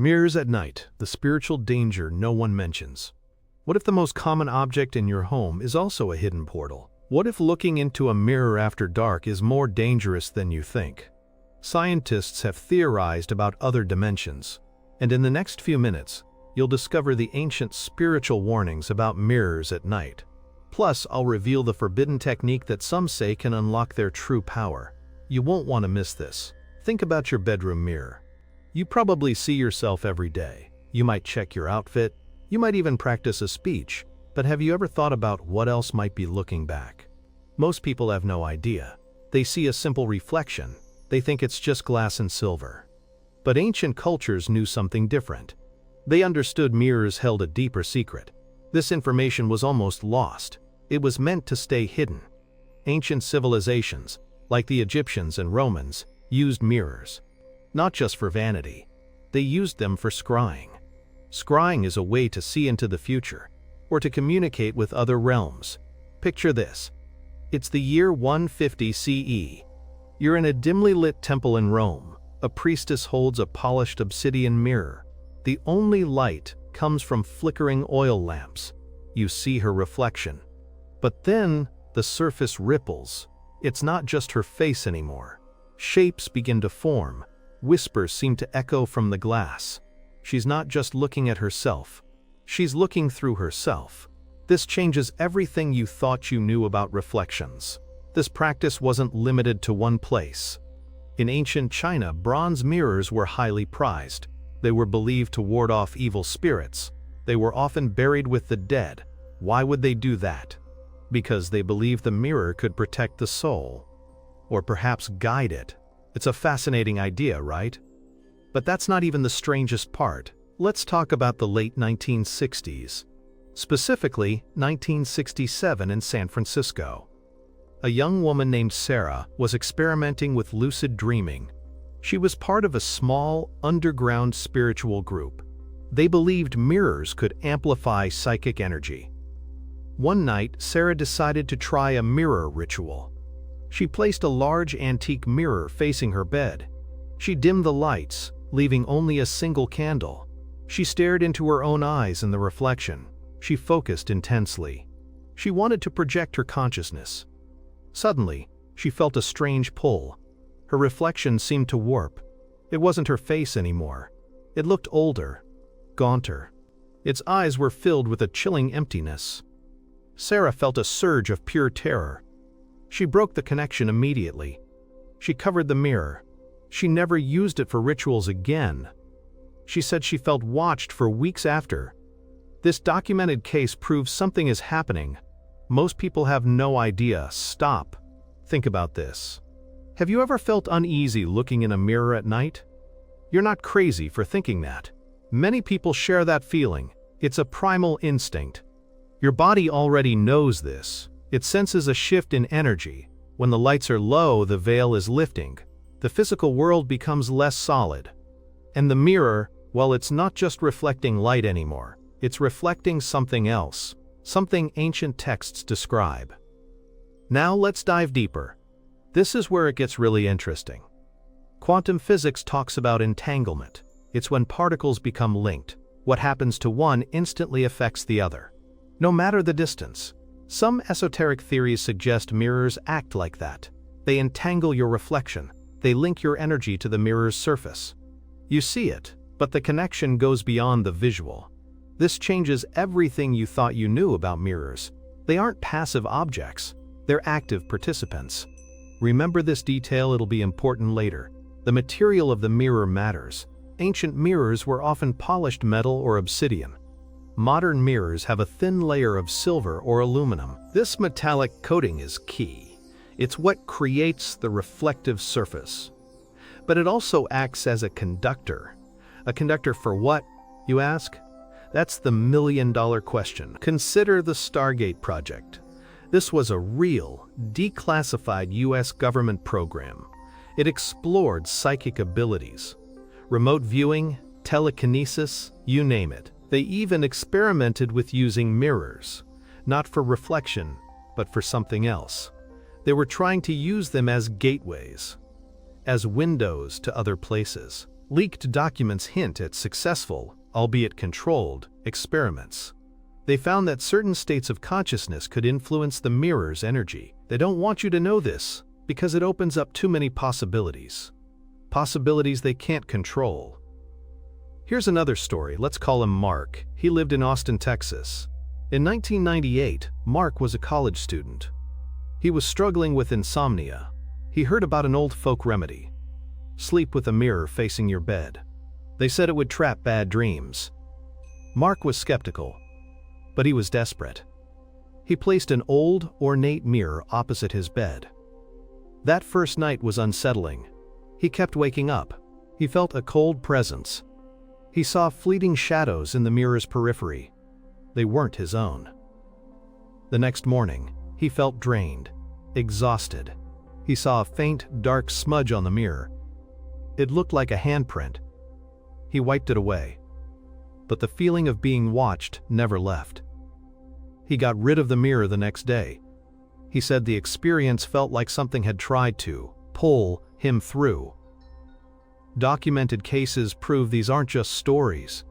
Mirrors at night, the spiritual danger no one mentions. What if the most common object in your home is also a hidden portal? What if looking into a mirror after dark is more dangerous than you think? Scientists have theorized about other dimensions, and in the next few minutes, you'll discover the ancient spiritual warnings about mirrors at night. Plus, I'll reveal the forbidden technique that some say can unlock their true power. You won't want to miss this. Think about your bedroom mirror. You probably see yourself every day. You might check your outfit. You might even practice a speech. But have you ever thought about what else might be looking back? Most people have no idea. They see a simple reflection. They think it's just glass and silver. But ancient cultures knew something different. They understood mirrors held a deeper secret. This information was almost lost. It was meant to stay hidden. Ancient civilizations, like the Egyptians and Romans, used mirrors. Not just for vanity. They used them for scrying. Scrying is a way to see into the future, or to communicate with other realms. Picture this. It's the year 150 CE. You're in a dimly lit temple in Rome. A priestess holds a polished obsidian mirror. The only light comes from flickering oil lamps. You see her reflection. But then, the surface ripples. It's not just her face anymore. Shapes begin to form. Whispers seem to echo from the glass. She's not just looking at herself. She's looking through herself. This changes everything you thought you knew about reflections. This practice wasn't limited to one place. In ancient China, bronze mirrors were highly prized. They were believed to ward off evil spirits. They were often buried with the dead. Why would they do that? Because they believed the mirror could protect the soul. Or perhaps guide it. It's a fascinating idea, right? But that's not even the strangest part. Let's talk about the late 1960s. Specifically, 1967 in San Francisco. A young woman named Sarah was experimenting with lucid dreaming. She was part of a small, underground spiritual group. They believed mirrors could amplify psychic energy. One night, Sarah decided to try a mirror ritual. She placed a large antique mirror facing her bed. She dimmed the lights, leaving only a single candle. She stared into her own eyes in the reflection. She focused intensely. She wanted to project her consciousness. Suddenly, she felt a strange pull. Her reflection seemed to warp. It wasn't her face anymore. It looked older, gaunter. Its eyes were filled with a chilling emptiness. Sarah felt a surge of pure terror. She broke the connection immediately. She covered the mirror. She never used it for rituals again. She said she felt watched for weeks after. This documented case proves something is happening. Most people have no idea. Stop. Think about this. Have you ever felt uneasy looking in a mirror at night? You're not crazy for thinking that. Many people share that feeling. It's a primal instinct. Your body already knows this. It senses a shift in energy. When the lights are low, the veil is lifting. The physical world becomes less solid. And the mirror, well, it's not just reflecting light anymore. It's reflecting something else, something ancient texts describe. Now let's dive deeper. This is where it gets really interesting. Quantum physics talks about entanglement. It's when particles become linked. What happens to one instantly affects the other, no matter the distance. Some esoteric theories suggest mirrors act like that. They entangle your reflection. They link your energy to the mirror's surface. You see it, but the connection goes beyond the visual. This changes everything you thought you knew about mirrors. They aren't passive objects. They're active participants. Remember this detail, it'll be important later. The material of the mirror matters. Ancient mirrors were often polished metal or obsidian. Modern mirrors have a thin layer of silver or aluminum. This metallic coating is key. It's what creates the reflective surface. But it also acts as a conductor. A conductor for what, you ask? That's the million-dollar question. Consider the Stargate project. This was a real, declassified US government program. It explored psychic abilities. Remote viewing, telekinesis, you name it. They even experimented with using mirrors, not for reflection, but for something else. They were trying to use them as gateways, as windows to other places. Leaked documents hint at successful, albeit controlled, experiments. They found that certain states of consciousness could influence the mirror's energy. They don't want you to know this because it opens up too many possibilities. Possibilities they can't control. Here's another story. Let's call him Mark. He lived in Austin, Texas. In 1998, Mark was a college student. He was struggling with insomnia. He heard about an old folk remedy. Sleep with a mirror facing your bed. They said it would trap bad dreams. Mark was skeptical, but he was desperate. He placed an old, ornate mirror opposite his bed. That first night was unsettling. He kept waking up. He felt a cold presence. He saw fleeting shadows in the mirror's periphery. They weren't his own. The next morning, he felt drained, exhausted. He saw a faint, dark smudge on the mirror. It looked like a handprint. He wiped it away. But the feeling of being watched never left. He got rid of the mirror the next day. He said the experience felt like something had tried to pull him through. Documented cases prove these aren't just stories.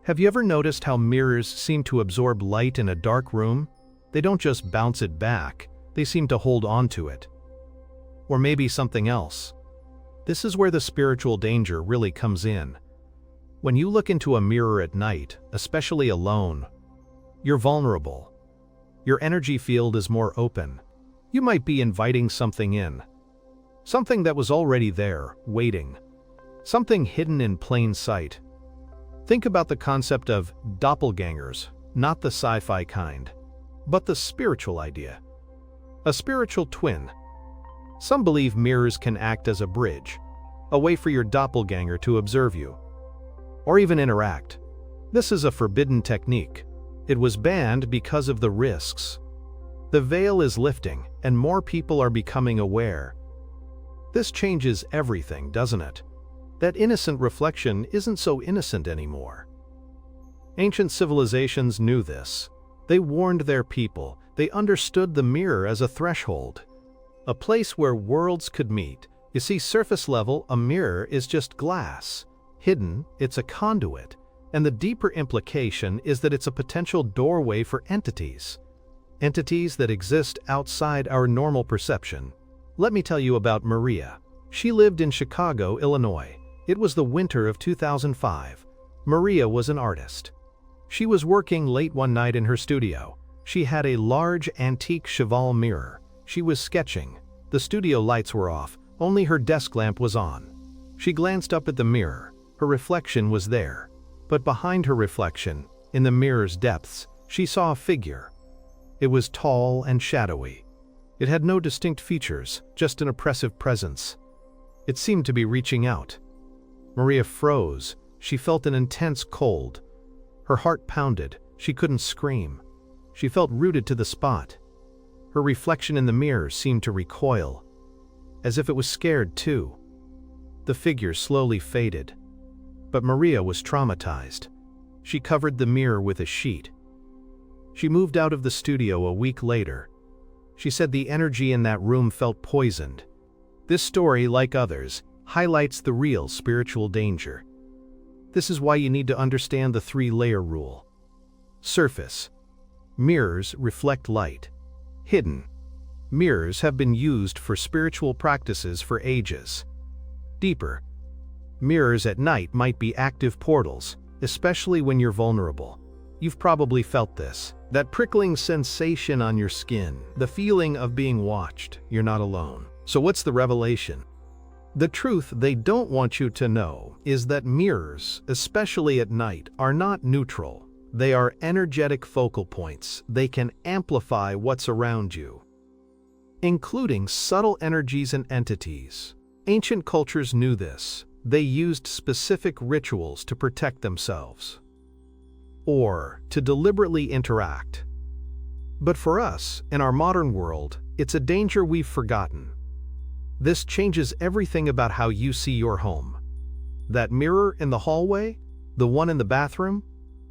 Have you ever noticed how mirrors seem to absorb light in a dark room? They don't just bounce it back, they seem to hold on to it. Or maybe something else. This is where the spiritual danger really comes in. When you look into a mirror at night, especially alone, you're vulnerable. Your energy field is more open. You might be inviting something in. Something that was already there, waiting. Something hidden in plain sight. Think about the concept of doppelgangers, not the sci-fi kind, but the spiritual idea. A spiritual twin. Some believe mirrors can act as a bridge, a way for your doppelganger to observe you, or even interact. This is a forbidden technique. It was banned because of the risks. The veil is lifting, and more people are becoming aware. This changes everything, doesn't it? That innocent reflection isn't so innocent anymore. Ancient civilizations knew this. They warned their people. They understood the mirror as a threshold, a place where worlds could meet. You see, surface level, a mirror is just glass. Hidden, it's a conduit. And the deeper implication is that it's a potential doorway for entities. Entities that exist outside our normal perception. Let me tell you about Maria. She lived in Chicago, Illinois. It was the winter of 2005. Maria was an artist. She was working late one night in her studio. She had a large antique cheval mirror. She was sketching. The studio lights were off, only her desk lamp was on. She glanced up at the mirror. Her reflection was there. But behind her reflection, in the mirror's depths, she saw a figure. It was tall and shadowy. It had no distinct features, just an oppressive presence. It seemed to be reaching out. Maria froze. She felt an intense cold. Her heart pounded. She couldn't scream. She felt rooted to the spot. Her reflection in the mirror seemed to recoil, as if it was scared too. The figure slowly faded. But Maria was traumatized. She covered the mirror with a sheet. She moved out of the studio a week later. She said the energy in that room felt poisoned. This story, like others, highlights the real spiritual danger. This is why you need to understand the three-layer rule. Surface. Mirrors reflect light. Hidden. Mirrors have been used for spiritual practices for ages. Deeper. Mirrors at night might be active portals, especially when you're vulnerable. You've probably felt this. That prickling sensation on your skin, the feeling of being watched. You're not alone. So what's the revelation? The truth they don't want you to know is that mirrors, especially at night, are not neutral. They are energetic focal points. They can amplify what's around you, including subtle energies and entities. Ancient cultures knew this. They used specific rituals to protect themselves, or to deliberately interact. But for us, in our modern world, it's a danger we've forgotten. This changes everything about how you see your home. That mirror in the hallway, the one in the bathroom,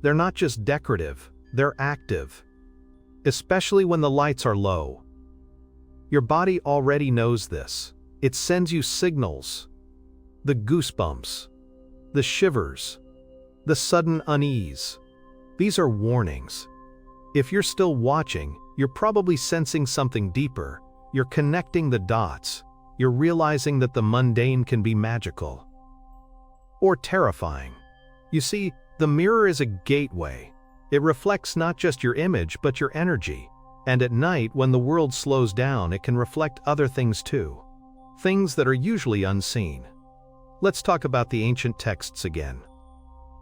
they're not just decorative, they're active. Especially when the lights are low. Your body already knows this. It sends you signals. The goosebumps, the shivers, the sudden unease. These are warnings. If you're still watching, you're probably sensing something deeper. You're connecting the dots. You're realizing that the mundane can be magical or terrifying. You see, the mirror is a gateway. It reflects not just your image, but your energy. And at night, when the world slows down, it can reflect other things too. Things that are usually unseen. Let's talk about the ancient texts again.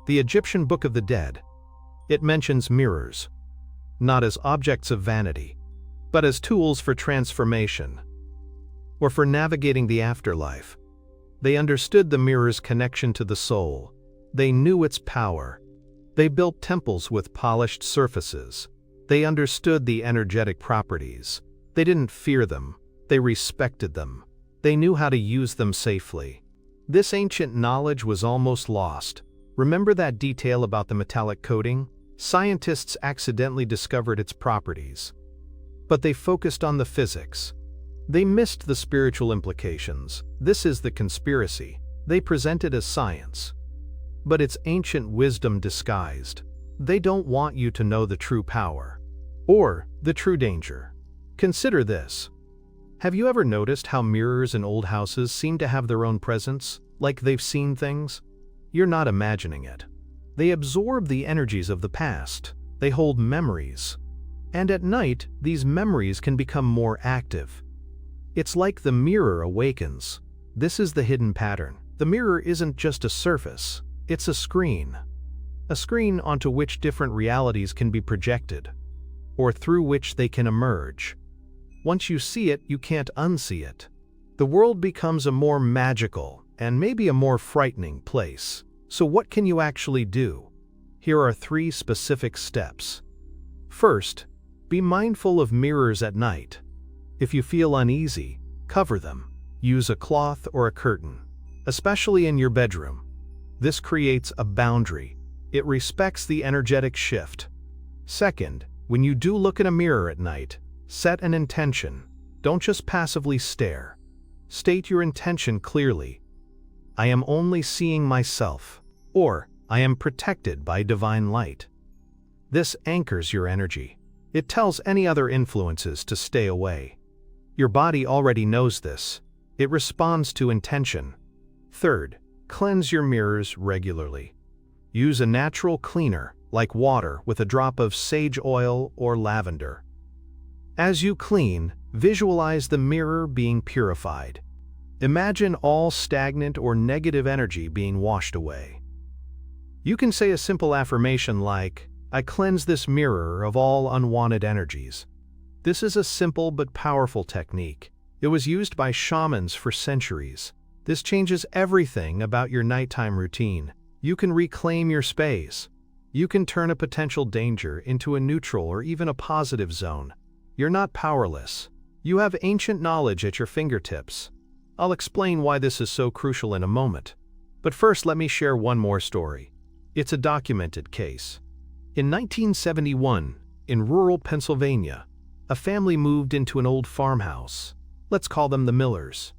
The Egyptian Book of the Dead. It mentions mirrors, not as objects of vanity, but as tools for transformation, or for navigating the afterlife. They understood the mirror's connection to the soul. They knew its power. They built temples with polished surfaces. They understood the energetic properties. They didn't fear them. They respected them. They knew how to use them safely. This ancient knowledge was almost lost. Remember that detail about the metallic coating? Scientists accidentally discovered its properties, but they focused on the physics. They missed the spiritual implications. This is the conspiracy. They present it as science, but it's ancient wisdom disguised. They don't want you to know the true power or the true danger. Consider this. Have you ever noticed how mirrors in old houses seem to have their own presence, like they've seen things? You're not imagining it. They absorb the energies of the past. They hold memories. And at night, these memories can become more active. It's like the mirror awakens. This is the hidden pattern. The mirror isn't just a surface. It's a screen. A screen onto which different realities can be projected, or through which they can emerge. Once you see it, you can't unsee it. The world becomes a more magical and maybe a more frightening place. So what can you actually do? Here are 3 specific steps. First, be mindful of mirrors at night. If you feel uneasy, cover them. Use a cloth or a curtain, especially in your bedroom. This creates a boundary. It respects the energetic shift. Second, when you do look in a mirror at night, set an intention. Don't just passively stare. State your intention clearly. I am only seeing myself, or I am protected by divine light. This anchors your energy. It tells any other influences to stay away. Your body already knows this. It responds to intention. Third, cleanse your mirrors regularly. Use a natural cleaner, like water with a drop of sage oil or lavender. As you clean, visualize the mirror being purified. Imagine all stagnant or negative energy being washed away. You can say a simple affirmation like, I cleanse this mirror of all unwanted energies. This is a simple but powerful technique. It was used by shamans for centuries. This changes everything about your nighttime routine. You can reclaim your space. You can turn a potential danger into a neutral or even a positive zone. You're not powerless. You have ancient knowledge at your fingertips. I'll explain why this is so crucial in a moment. But first, let me share one more story. It's a documented case. In 1971, in rural Pennsylvania, a family moved into an old farmhouse. Let's call them the Millers.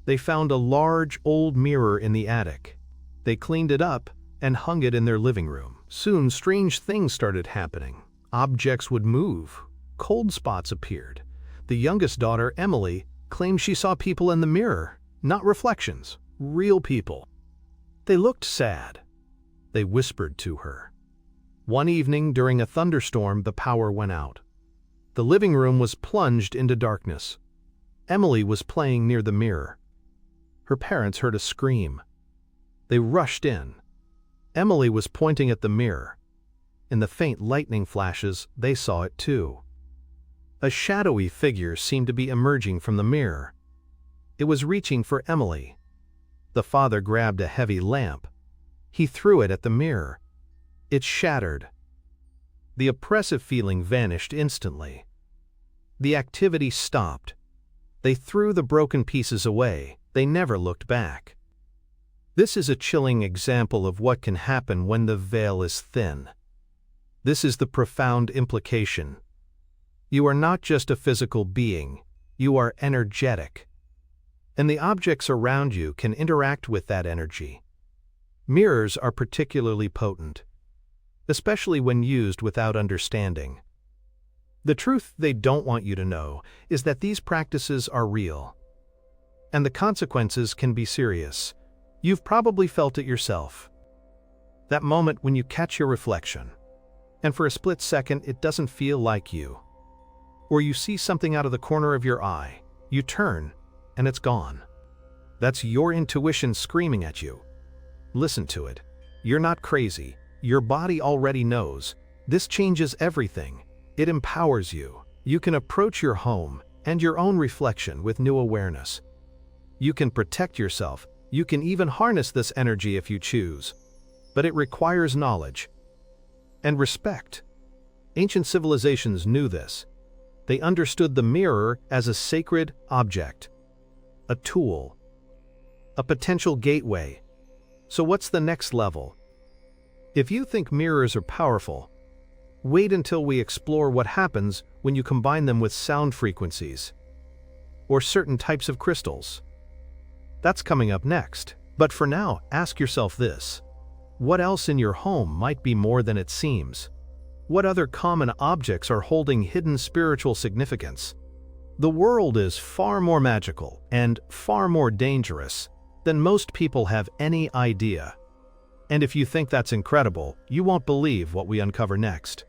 They found a large old mirror in the attic. They cleaned it up and hung it in their living room. Soon, strange things started happening. Objects would move. Cold spots appeared. The youngest daughter, Emily, claimed she saw people in the mirror, not reflections, real people. They looked sad. They whispered to her. One evening during a thunderstorm, the power went out. The living room was plunged into darkness. Emily was playing near the mirror. Her parents heard a scream. They rushed in. Emily was pointing at the mirror. In the faint lightning flashes, they saw it too. A shadowy figure seemed to be emerging from the mirror. It was reaching for Emily. The father grabbed a heavy lamp. He threw it at the mirror. It shattered. The oppressive feeling vanished instantly. The activity stopped. They threw the broken pieces away. They never looked back. This is a chilling example of what can happen when the veil is thin. This is the profound implication. You are not just a physical being, you are energetic. And the objects around you can interact with that energy. Mirrors are particularly potent, especially when used without understanding. The truth they don't want you to know is that these practices are real, and the consequences can be serious. You've probably felt it yourself. That moment when you catch your reflection, and for a split second it doesn't feel like you. Or you see something out of the corner of your eye, you turn, and it's gone. That's your intuition screaming at you. Listen to it. You're not crazy. Your body already knows. This changes everything. It empowers you. You can approach your home and your own reflection with new awareness. You can protect yourself. You can even harness this energy if you choose. But it requires knowledge and respect. Ancient civilizations knew this. They understood the mirror as a sacred object, a tool, a potential gateway. So what's the next level? If you think mirrors are powerful, wait until we explore what happens when you combine them with sound frequencies or certain types of crystals. That's coming up next. But for now, ask yourself this. What else in your home might be more than it seems? What other common objects are holding hidden spiritual significance? The world is far more magical and far more dangerous than most people have any idea. And if you think that's incredible, you won't believe what we uncover next.